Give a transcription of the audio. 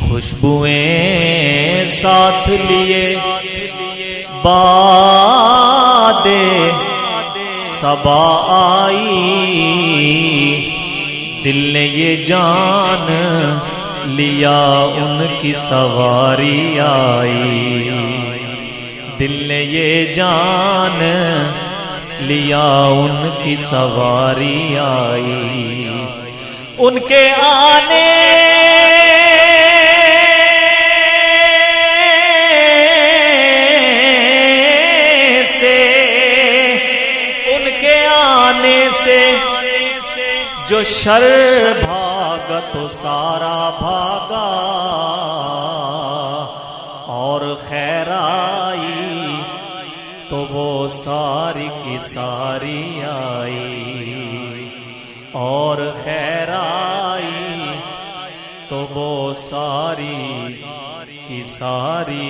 خوشبوئیں ساتھ لیے باد صبا آئی، دل نے یہ جان لیا ان کی سواری آئی، دل نے یہ جان لیا ان کی سواری آئی، ان کے آنے جو شر بھاگا تو سارا بھاگا، اور خیر آئی تو وہ ساری کی ساری آئی، اور خیر آئی تو وہ ساری کی ساری